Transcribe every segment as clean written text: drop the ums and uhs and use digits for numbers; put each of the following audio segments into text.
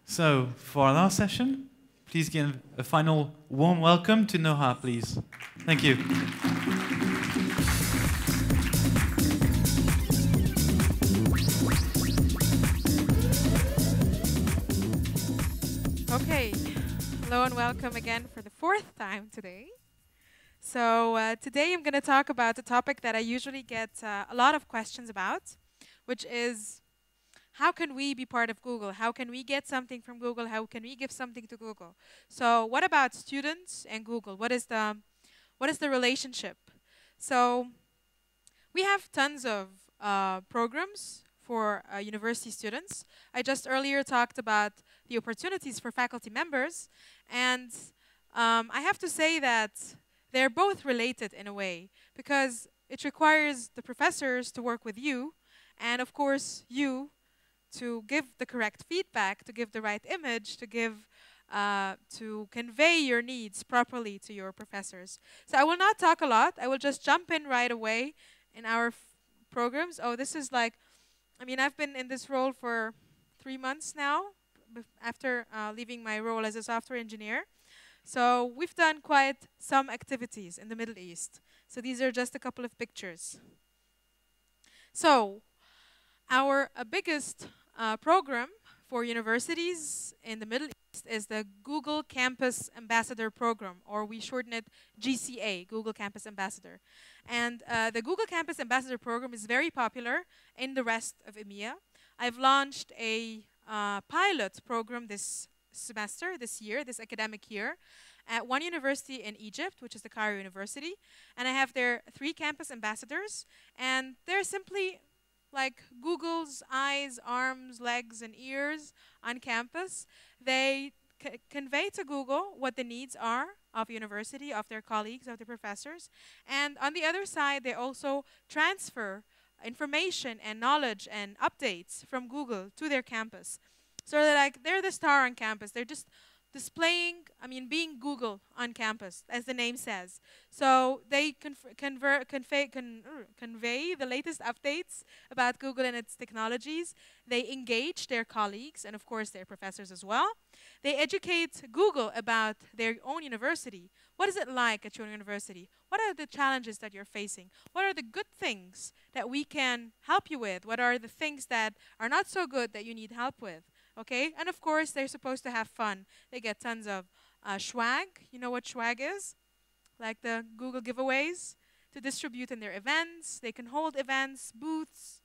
So, for our last session, please give a final warm welcome to Noha, please. Thank you. Okay, hello and welcome again for the fourth time today. So today I'm going to talk about a topic that I usually get a lot of questions about, which is how can we be part of Google? How can we get something from Google? How can we give something to Google? So what about students and Google? What is the relationship? So we have tons of programs for university students. I just earlier talked about the opportunities for faculty members, and I have to say that they're both related in a way, because it requires the professors to work with you, and of course you to give the correct feedback, to give the right image, to convey your needs properly to your professors. So I will not talk a lot. I will just jump in right away in our programs. Oh, this is like, I mean, I've been in this role for 3 months now, after leaving my role as a software engineer. So we've done quite some activities in the Middle East. So these are just a couple of pictures. So our biggest program for universities in the Middle East is the Google Campus Ambassador Program, or we shorten it GCA, Google Campus Ambassador. And the Google Campus Ambassador Program is very popular in the rest of EMEA. I've launched a pilot program this semester, this academic year, at one university in Egypt, which is the Cairo University. And I have there 3 campus ambassadors, and they're simply like Google's eyes, arms, legs, and ears on campus. They convey to Google what the needs are of university, of their colleagues, of their professors. And on the other side, they also transfer information and knowledge and updates from Google to their campus. So they're the star on campus. They're just displaying, being Google on campus, as the name says. So they convey the latest updates about Google and its technologies. They engage their colleagues and, of course, their professors as well. They educate Google about their own university. What is it like at your university? What are the challenges that you're facing? What are the good things that we can help you with? What are the things that are not so good that you need help with? Okay, and of course, they're supposed to have fun. They get tons of swag. You know what swag is? Like the Google giveaways to distribute in their events. They can hold events, booths.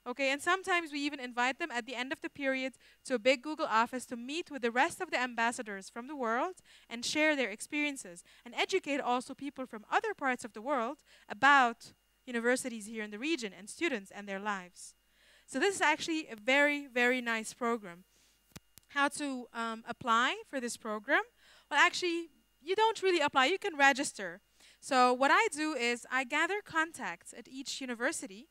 Okay, and sometimes we even invite them at the end of the period to a big Google office to meet with the rest of the ambassadors from the world and share their experiences and educate also people from other parts of the world about universities here in the region and students and their lives. So this is actually a very, very nice program. How to apply for this program? Well, actually, you don't really apply. You can register. So what I do is I gather contacts at each university,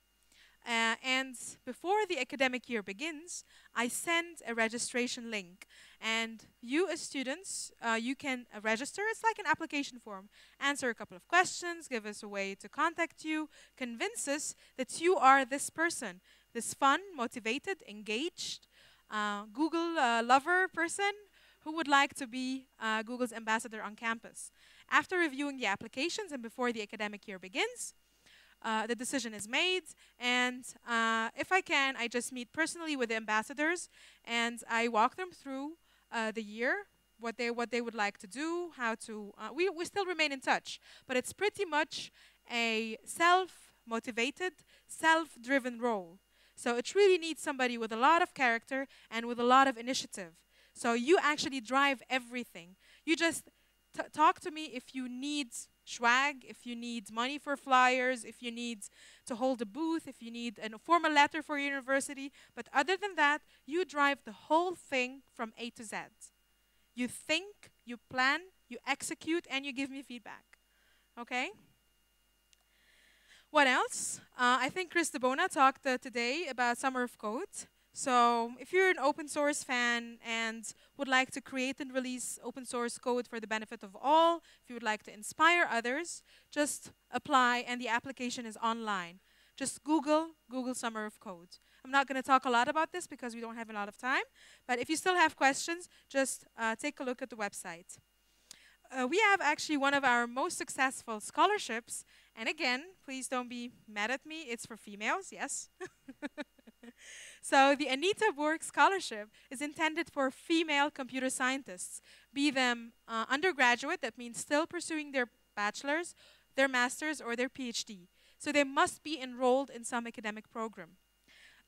and before the academic year begins, I send a registration link. And you as students, you can register. It's like an application form. Answer a couple of questions, give us a way to contact you, convince us that you are this person, this fun, motivated, engaged, Google lover person who would like to be Google's ambassador on campus. After reviewing the applications and before the academic year begins, the decision is made, and if I can, I just meet personally with the ambassadors and I walk them through the year, what they would like to do, how to. We still remain in touch, but it's pretty much a self-motivated, self-driven role. So it really needs somebody with a lot of character and with a lot of initiative. So you actually drive everything. You just talk to me if you need swag, if you need money for flyers, if you need to hold a booth, if you need a formal letter for your university. But other than that, you drive the whole thing from A to Z. You think, you plan, you execute, and you give me feedback. Okay? What else? I think Chris DeBona talked today about Summer of Code. So if you're an open source fan and would like to create and release open source code for the benefit of all, if you would like to inspire others, just apply, and the application is online. Just Google Summer of Code. I'm not going to talk a lot about this because we don't have a lot of time, but if you still have questions, just take a look at the website. We have actually one of our most successful scholarships, and again, please don't be mad at me, it's for females, yes. So the Anita Borg Scholarship is intended for female computer scientists, be them undergraduate, that means still pursuing their bachelor's, their master's, or their PhD. So they must be enrolled in some academic program.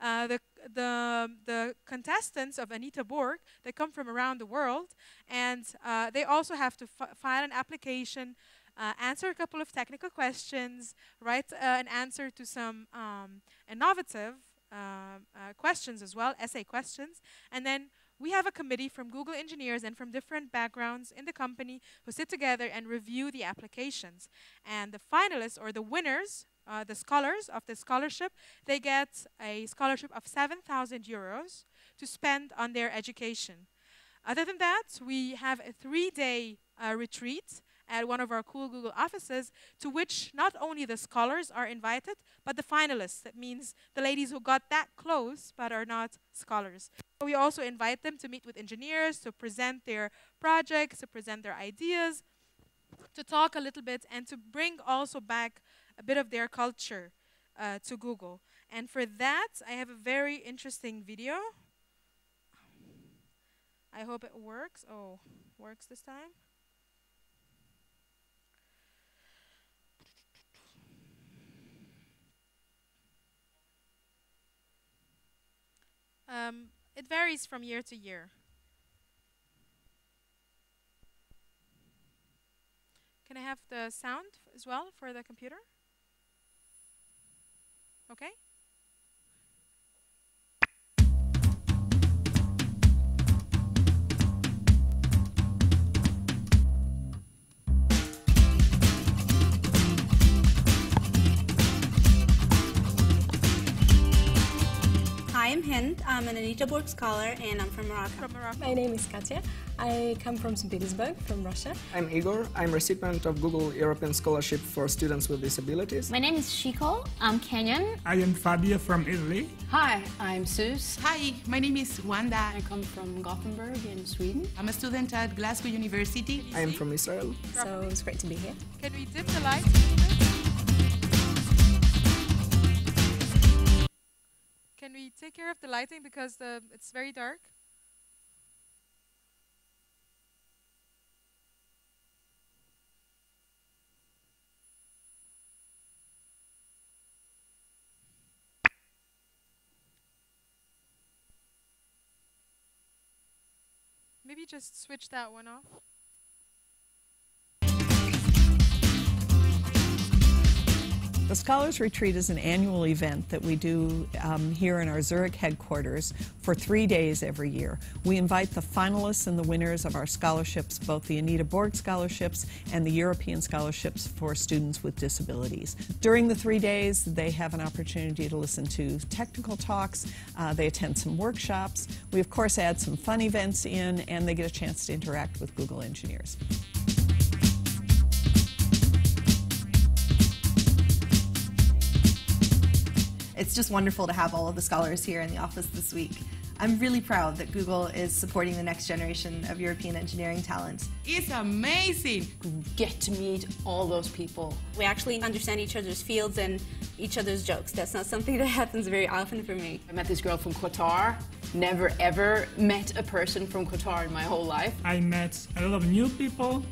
The contestants of Anita Borg, they come from around the world, and they also have to file an application, answer a couple of technical questions, write an answer to some innovative questions as well, essay questions, and then we have a committee from Google engineers and from different backgrounds in the company who sit together and review the applications. And the finalists, or the winners, the scholars of the scholarship, they get a scholarship of 7,000 euros to spend on their education. Other than that, we have a 3-day retreat at one of our cool Google offices, to which not only the scholars are invited, but the finalists. That means the ladies who got that close but are not scholars. So we also invite them to meet with engineers, to present their projects, to present their ideas, to talk a little bit, and to bring also back a bit of their culture to Google. And for that, I have a very interesting video. I hope it works. Oh, works this time. It varies from year to year. Can I have the sound as well for the computer? Okay. Hi, I'm Hind. I'm an Anita Borg scholar, and I'm from Morocco. My name is Katya. I come from St. Petersburg, from Russia. I'm Igor. I'm recipient of Google European Scholarship for Students with Disabilities. My name is Shiko. I'm Kenyan. I am Fabio from Italy. Hi, I'm Sus. Hi, my name is Wanda. I come from Gothenburg in Sweden. I'm a student at Glasgow University. I am from Israel. So it's great to be here. Can we dim the lights? Can we take care of the lighting because it's very dark? Maybe just switch that one off. The Scholars Retreat is an annual event that we do here in our Zurich headquarters for 3 days every year. We invite the finalists and the winners of our scholarships, both the Anita Borg scholarships and the European scholarships for students with disabilities. During the 3 days, they have an opportunity to listen to technical talks, they attend some workshops, we of course add some fun events in, and they get a chance to interact with Google engineers. It's just wonderful to have all of the scholars here in the office this week. I'm really proud that Google is supporting the next generation of European engineering talent. It's amazing. Get to meet all those people. We actually understand each other's fields and each other's jokes. That's not something that happens very often for me. I met this girl from Qatar. Never ever met a person from Qatar in my whole life. I met a lot of new people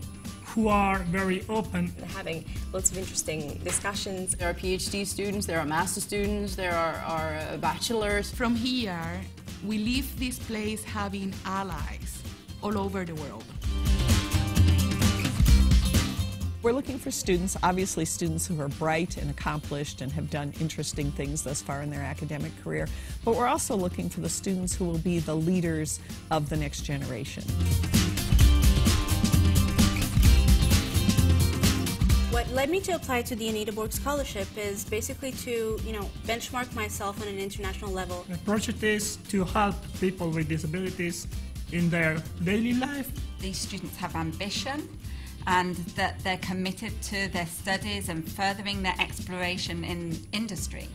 who are very open. Having lots of interesting discussions. There are PhD students, there are master students, there are bachelors. From here, we leave this place having allies all over the world. We're looking for students, obviously students who are bright and accomplished and have done interesting things thus far in their academic career, but we're also looking for the students who will be the leaders of the next generation. What led me to apply to the Anita Borg Scholarship is basically to, benchmark myself on an international level. The project is to help people with disabilities in their daily life. These students have ambition, and that they're committed to their studies and furthering their exploration in industry.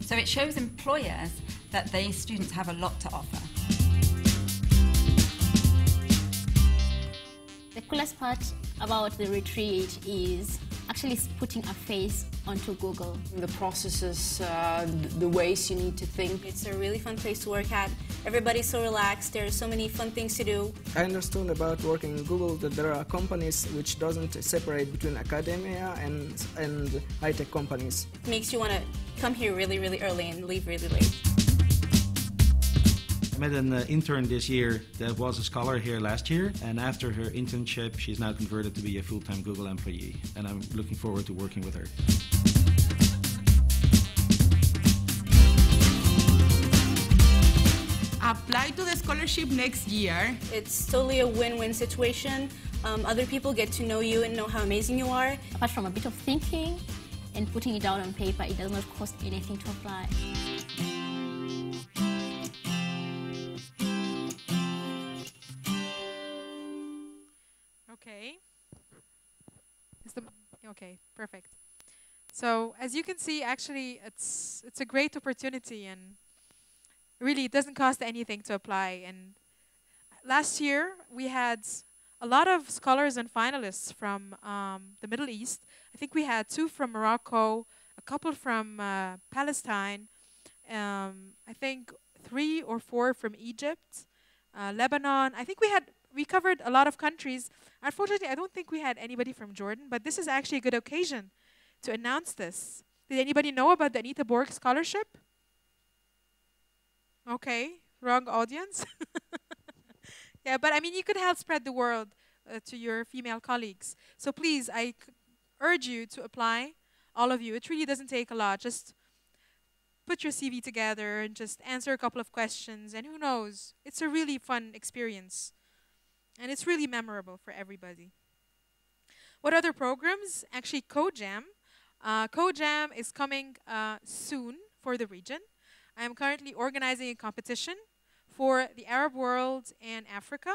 So it shows employers that these students have a lot to offer. The coolest part about the retreat is actually putting a face onto Google. The processes, the ways you need to think. It's a really fun place to work at. Everybody's so relaxed. There are so many fun things to do. I understood about working in Google that there are companies which doesn't separate between academia and high-tech companies. It makes you want to come here really, really early and leave really late. I met an intern this year that was a scholar here last year, and after her internship she's now converted to be a full-time Google employee, and I'm looking forward to working with her. Apply to the scholarship next year. It's totally a win-win situation. Other people get to know you and know how amazing you are. Apart from a bit of thinking and putting it down on paper, it does not cost anything to apply. Okay. Okay, perfect. So as you can see, actually, it's a great opportunity, and really, it doesn't cost anything to apply. And last year, we had a lot of scholars and finalists from the Middle East. I think we had 2 from Morocco, a couple from Palestine, I think 3 or 4 from Egypt, Lebanon. I think we covered a lot of countries. Unfortunately, I don't think we had anybody from Jordan, but this is actually a good occasion to announce this. Did anybody know about the Anita Borg Scholarship? Okay, wrong audience. Yeah, but I mean, you could help spread the word to your female colleagues. So please, I urge you to apply, all of you. It really doesn't take a lot. Just put your CV together and just answer a couple of questions, and who knows, it's a really fun experience. And it's really memorable for everybody. What other programs? Actually, CodeJam. CodeJam is coming soon for the region. I am currently organizing a competition for the Arab world and Africa.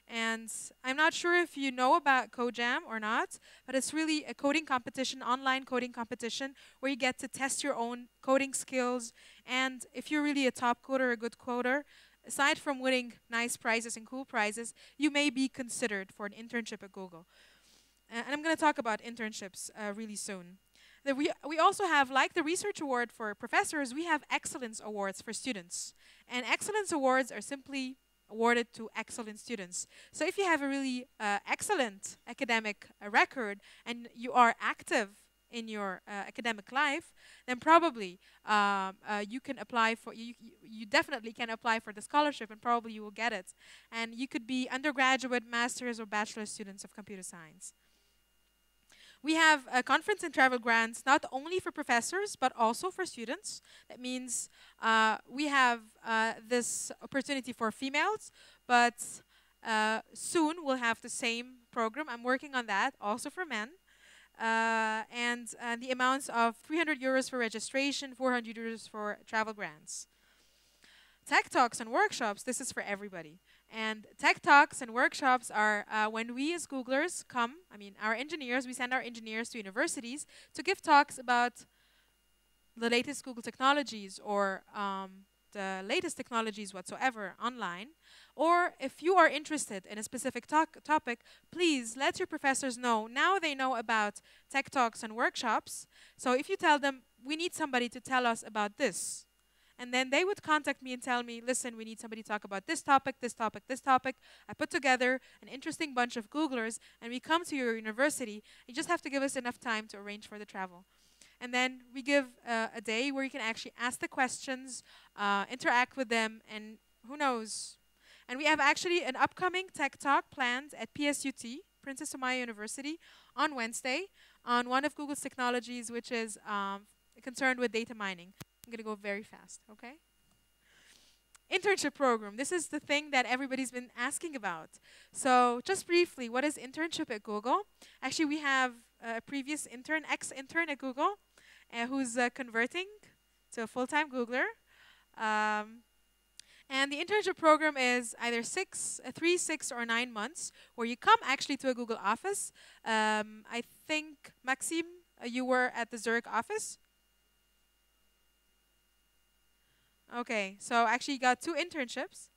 And I'm not sure if you know about CodeJam or not, but it's really a coding competition, online coding competition, where you get to test your own coding skills. And if you're really a top coder, a good coder, aside from winning nice prizes and cool prizes, you may be considered for an internship at Google. And I'm going to talk about internships really soon. We also have, like the Research Award for professors, we have Excellence Awards for students. And Excellence Awards are simply awarded to excellent students. So if you have a really excellent academic record and you are active in your academic life, then probably you can apply for, you definitely can apply for the scholarship, and probably you will get it. And you could be undergraduate, master's, or bachelor students of computer science. We have conference and travel grants, not only for professors, but also for students. That means we have this opportunity for females, but soon we'll have the same program. I'm working on that, also for men. And the amounts of 300 euros for registration, 400 euros for travel grants. Tech Talks and workshops, this is for everybody. And Tech Talks and workshops are when we as Googlers come, I mean our engineers, we send our engineers to universities to give talks about the latest Google technologies or the latest technologies whatsoever online. Or if you are interested in a specific topic, please let your professors know. Now they know about Tech Talks and workshops. So if you tell them, we need somebody to tell us about this, and then they would contact me and tell me, listen, we need somebody to talk about this topic, this topic, this topic. I put together an interesting bunch of Googlers, and we come to your university. You just have to give us enough time to arrange for the travel. And then we give a day where you can actually ask the questions, interact with them, and who knows. And we have actually an upcoming Tech Talk planned at PSUT, Princess Sumaya University, on Wednesday on one of Google's technologies, which is concerned with data mining. I'm going to go very fast, okay? Internship program. This is the thing that everybody's been asking about. So just briefly, what is internship at Google? Actually, we have a previous intern, ex-intern at Google, who's converting to a full-time Googler. And the internship program is either 3, 6, or 9 months, where you come actually to a Google office. I think, Maxime, you were at the Zurich office? Okay, so actually you got 2 internships.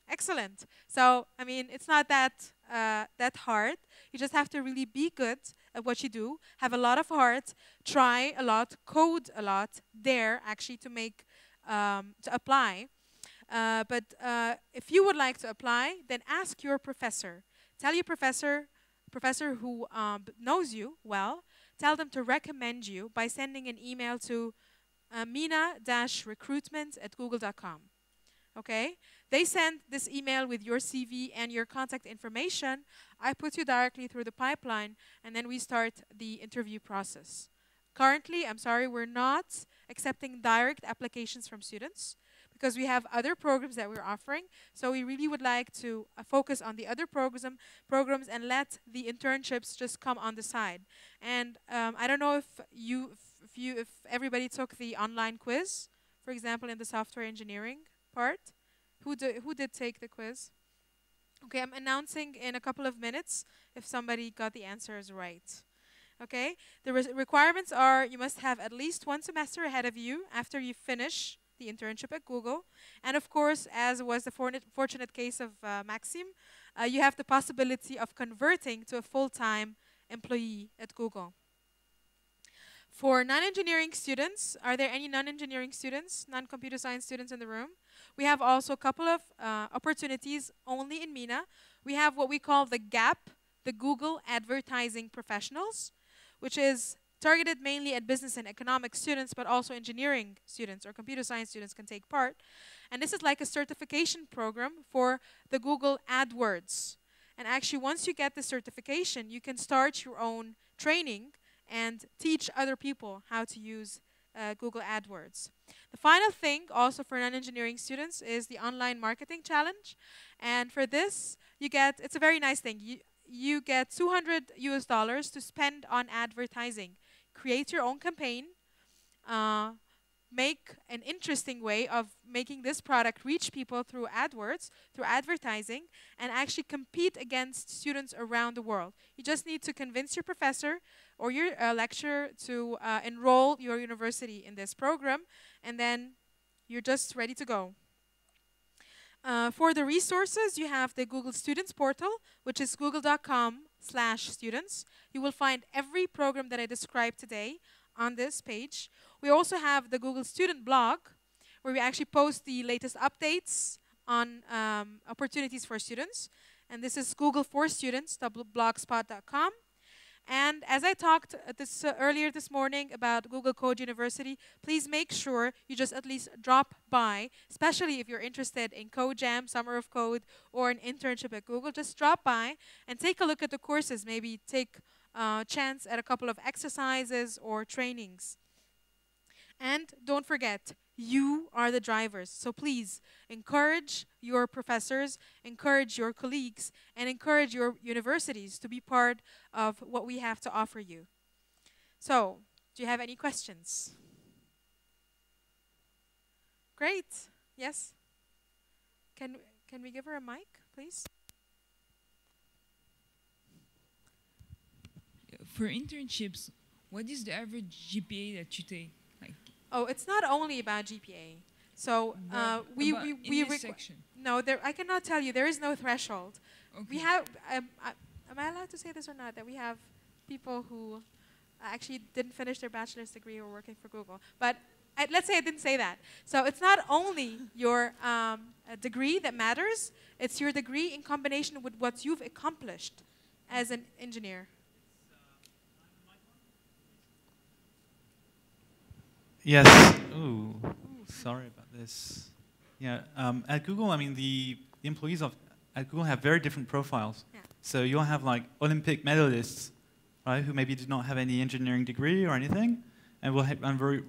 Excellent. So, I mean, it's not that that hard. You just have to really be good at what you do, have a lot of heart, try a lot, code a lot, dare actually to make, to apply. But if you would like to apply, then ask your professor. Tell your professor who knows you well, tell them to recommend you by sending an email to mina-recruitment@google.com. Okay? They send this email with your CV and your contact information. I put you directly through the pipeline, and then we start the interview process. Currently, I'm sorry, we're not accepting direct applications from students because we have other programs that we're offering. So we really would like to focus on the other programs and let the internships just come on the side. And I don't know if everybody took the online quiz, for example, in the software engineering part. Who did take the quiz? Okay, I'm announcing in a couple of minutes if somebody got the answers right. Okay, the requirements are you must have at least 1 semester ahead of you after you finish the internship at Google. And of course, as was the fortunate case of Maxime, you have the possibility of converting to a full-time employee at Google. For non-engineering students, are there any non-engineering students, non-computer science students in the room? We have also a couple of opportunities only in MENA. We have what we call the GAP, the Google Advertising Professionals, which is targeted mainly at business and economics students, but also engineering students or computer science students can take part. And this is like a certification program for the Google AdWords. And actually, once you get the certification, you can start your own training and teach other people how to use Google AdWords. The final thing also for non-engineering students is the online marketing challenge. And for this, you get, it's a very nice thing. You get $200 to spend on advertising. Create your own campaign, make an interesting way of making this product reach people through AdWords, through advertising, and actually compete against students around the world. You just need to convince your professor or your lecturer to enroll your university in this program, and then you're just ready to go. For the resources, you have the Google Students Portal, which is google.com/students. You will find every program that I described today on this page. We also have the Google Student Blog, where we actually post the latest updates on opportunities for students. And this is Google for Students, blogspot.com. And as I talked earlier this morning about Google Code University, please make sure you just at least drop by, especially if you're interested in Code Jam, Summer of Code, or an internship at Google. Just drop by and take a look at the courses, maybe take a chance at a couple of exercises or trainings. And don't forget, you are the drivers. So please encourage your professors, encourage your colleagues, and encourage your universities to be part of what we have to offer you. So, do you have any questions? Great. Yes? Can we give her a mic, please? For internships, what is the average GPA that you take? Oh, it's not only about GPA. So no, I cannot tell you. There is no threshold. Okay. We have. Am I allowed to say this or not? That we have people who actually didn't finish their bachelor's degree or working for Google. But let's say I didn't say that. So it's not only your degree that matters. It's your degree in combination with what you've accomplished as an engineer. Yes. Ooh, sorry about this. Yeah. At Google, I mean, the employees at Google have very different profiles. Yeah. So you'll have like Olympic medalists, right, who maybe did not have any engineering degree or anything, and will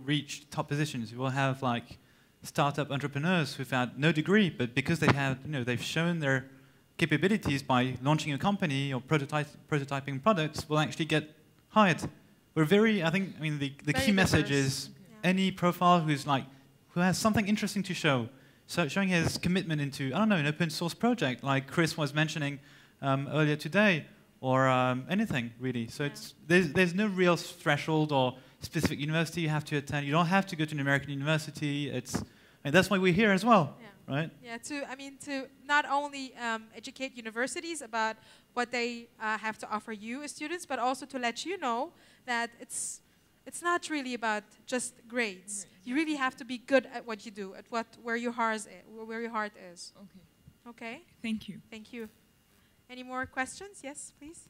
reach top positions. You will have like startup entrepreneurs who've had no degree, but because they have, they've shown their capabilities by launching a company or prototyping products, will actually get hired. We're very, the key message is any profile who has something interesting to show, so showing his commitment into, I don't know, an open source project like Chris was mentioning earlier today, or anything really. So there's no real threshold or specific university you have to attend. You don't have to go to an American university. And that's why we're here as well, right? Yeah, to not only educate universities about what they have to offer you as students, but also to let you know that it's not really about just grades. You really have to be good at what you do, at where your heart is. Okay. Okay. Thank you. Thank you. Any more questions? Yes, please.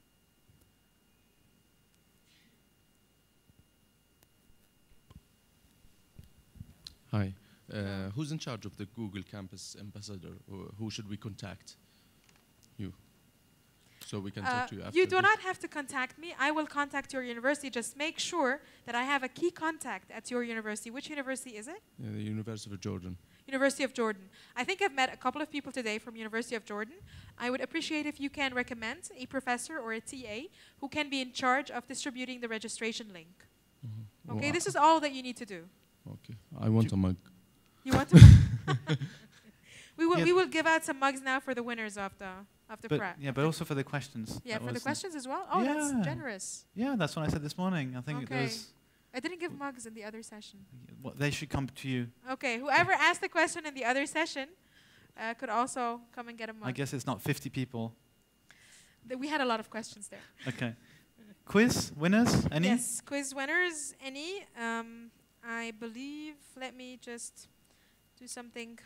Hi. Who's in charge of the Google Campus Ambassador? Or who should we contact? You. So we can talk to you after. You do not have to contact me. I will contact your university. Just make sure that I have a key contact at your university. Which university is it? The University of Jordan. University of Jordan. I think I've met a couple of people today from University of Jordan. I would appreciate if you can recommend a professor or a TA who can be in charge of distributing the registration link. Mm-hmm. Okay, this is all that you need to do. Okay, I want a mug. You want a mug? We will give out some mugs now for the winners of the prep. Yeah, but also for the questions. Yeah, for the questions as well. Oh, that's generous. Yeah, that's what I said this morning. I think okay. I didn't give mugs in the other session. Well, they should come to you. Okay, whoever asked the question in the other session could also come and get a mug. I guess it's not 50 people. We had a lot of questions there. Okay. Quiz winners, any? Yes, quiz winners, any. I believe, let me just do something.